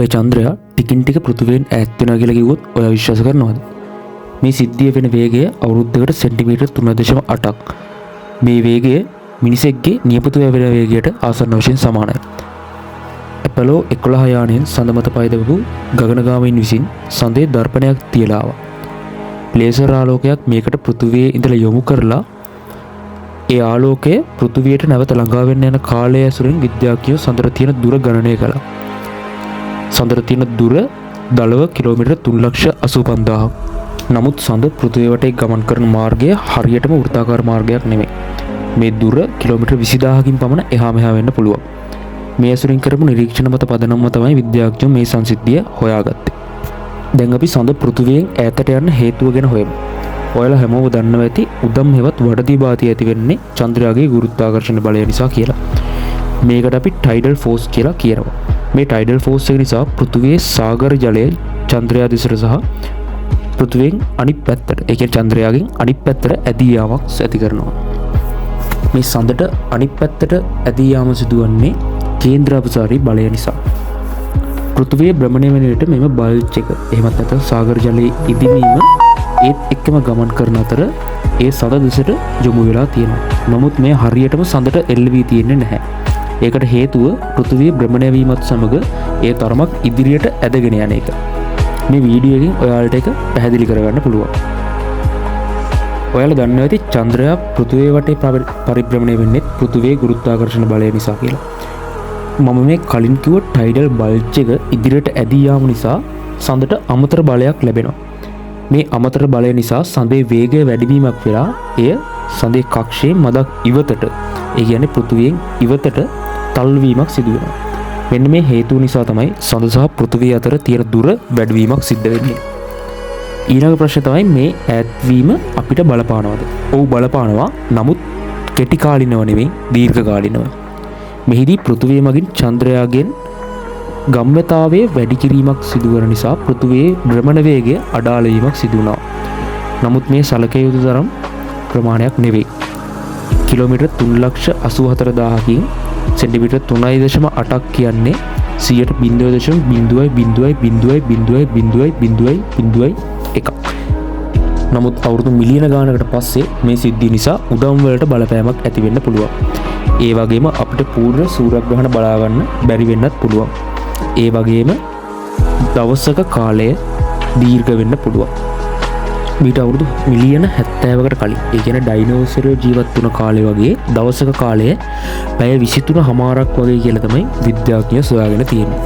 අපේ චන්ද්‍රයා ටිකින් ටික පෘථිවියෙන් ඈත් වෙනවා කියලා කිව්වොත් ඔයා විශ්වාස කරනවද? මේ සිද්ධිය වෙන වේගය අවුරුද්දකට සෙන්ටිමීටර් 3.8ක්. මේ වේගය මිනිසෙක්ගේ නියපොතු වැවෙන වේගයට ආසන්න වශයෙන් සමානයි. අපොලෝ 11 යානයෙන් සඳ මත පයදවපු ගගනගාමීන් විසින් සඳේ දර්පණයක් තියලා ආවා. ලේසර් ආලෝකයක් මේකට පෘථිවියේ ඉඳලා යොමු කරලා ඒ ආලෝකය පෘථිවියට නැවත ළඟා වෙන්න යන කාලය ඇසුරින් විද්‍යාඥයෝ සඳට තියෙන දුර ගණනය කළා. සඳට තියෙන දුර දලව කිලෝමීටර් 3,85,000ක්. නමුත් සඳ පෘථිවිය වටේ ගමන් කරන මාර්ගය හරියටම වෘත්තාකාර මාර්ගයක් නෙමෙයි. මේ දුර කිලෝමීටර් 20000කින් පමණ එහා මෙහා වෙන්න පුළුවන්. මේ ඇසුරින් කරපු නිරීක්ෂණ මත පදනම්ව තමයි විද්‍යාඥයෝ මේ සංසිද්ධිය හොයාගත්තේ. දැන් අපි සඳ පෘථිවියෙන් ඈතට යන හේතුව ගැන හොයමු. ඔයාලා හැමෝම දන්නවා ඇති උදම් හෙවත් වඩදී භාතිය ඇති වෙන්නේ චන්ද්‍රයාගේ ගුරුත්වාකර්ෂණ බලය නිසා කියලා. මේකට අපි ටයිඩල් ෆෝස් කියලා කියනවා. මේ ටයිඩල් ෆෝස් එක නිසා පෘථිවියේ සාගර ජලය චන්ද්‍රයා දිසට සහ පෘථිවියෙන් අනිත් පැත්තට, ඒ කියන්නේ චන්ද්‍රයාගෙන් අනිත් පැත්තට ඇදී යාමක් ඇති කරනවා. මේ සඳට අනිත් පැත්තට ඇදී යාම සිදුවන්නේ කේන්ද්‍රාපසාරී බලය නිසා. පෘථිවිය භ්‍රමණය වෙන විට මෙම බල්ජ් එක එහෙමත් නැත්නම් සාගර ජලයේ ඉදිමීම ඒත් එක්කම ගමන් කරන අතර ඒ සඳ දිසට යොමු වෙලා තියෙනවා. නමුත් මේ හරියටම සඳට එල්ල වී තියෙන්නේ නැහැ. ඒකට හේතුව පෘථිවිය භ්‍රමණය වීමත් සමග ඒ තරමක් ඉදිරියට ඇදගෙන යන එක. මේ වීඩියෝ එකෙන් ඔයාලට ඒක පැහැදිලි කරගන්න පුළුවන්. ඔයාලා දන්නවා ඇති චන්ද්‍රයා පෘථිවිය වටේ පරිභ්‍රමණය වෙන්නේ පෘථිවියේ ගුරුත්වාකර්ෂණ බලය නිසා කියලා. මම මේ කලින් කිව්ව ටයිඩල් බල්ජ් එක ඉදිරියට ඇදී යාම නිසා සඳට අමතර බලයක් ලැබෙනවා. මේ අමතර බලය නිසා සඳේ වේගය වැඩිවීමක් වෙලා එය සඳේ කක්ෂයේ මදක් ඉවතට, ඒ කියන්නේ පෘථිවියෙන් ඉවතට තල්වීමක් සිදු වෙනවා. මෙන්න මේ හේතුව නිසා තමයි සඳ සහ පෘථිවිය අතර තියෙන දුර වැඩිවීමක් සිද්ධ වෙන්නේ. ඊළඟ ප්‍රශ්නේ තමයි මේ ඈත්වීම අපිට බලපානවද? ඔව් බලපානවා. නමුත් කෙටි කාලිනව නෙවෙයි, දීර්ඝ කාලිනව. මෙහිදී පෘථිවිය මගින් චන්ද්‍රයාගෙන් ගම්‍යතාවයේ වැඩි කිරීමක් සිදුවන නිසා පෘථිවියේ භ්‍රමණ වේගය අඩාල වීමක් සිදු වුණා. නමුත් මේ සැලකිය යුතු තරම් ප්‍රමාණයක් නෙවෙයි. කිලෝමීටර් 3,84,000කින් සෙන්ටිමීටර් 3.8ක් කියන්නේ 100%.000000001. නමුත් අවුරුදු මිලියන ගානකට පස්සේ මේ සිද්ධිය නිසා උදම් වලට බලපෑමක් ඇති වෙන්න පුළුවන්. ඒ වගේම අපිට පූර්ණ සූර්යග්‍රහණ බලා ගන්න බැරි වෙන්නත් පුළුවන්. ඒ වගේම දවසක කාලය දීර්ඝ වෙන්න පුළුවන්. මීට අවුරුදු මිලියන 70කට කලින්, ඒ කියන්නේ ඩයිනෝසරයෝ ජීවත් වුණ කාලේ වගේ දවසක කාලය පැය 23 හමාරක් වගේ කියලා තමයි විද්‍යාඥයෝ සොයාගෙන තියෙන්නේ.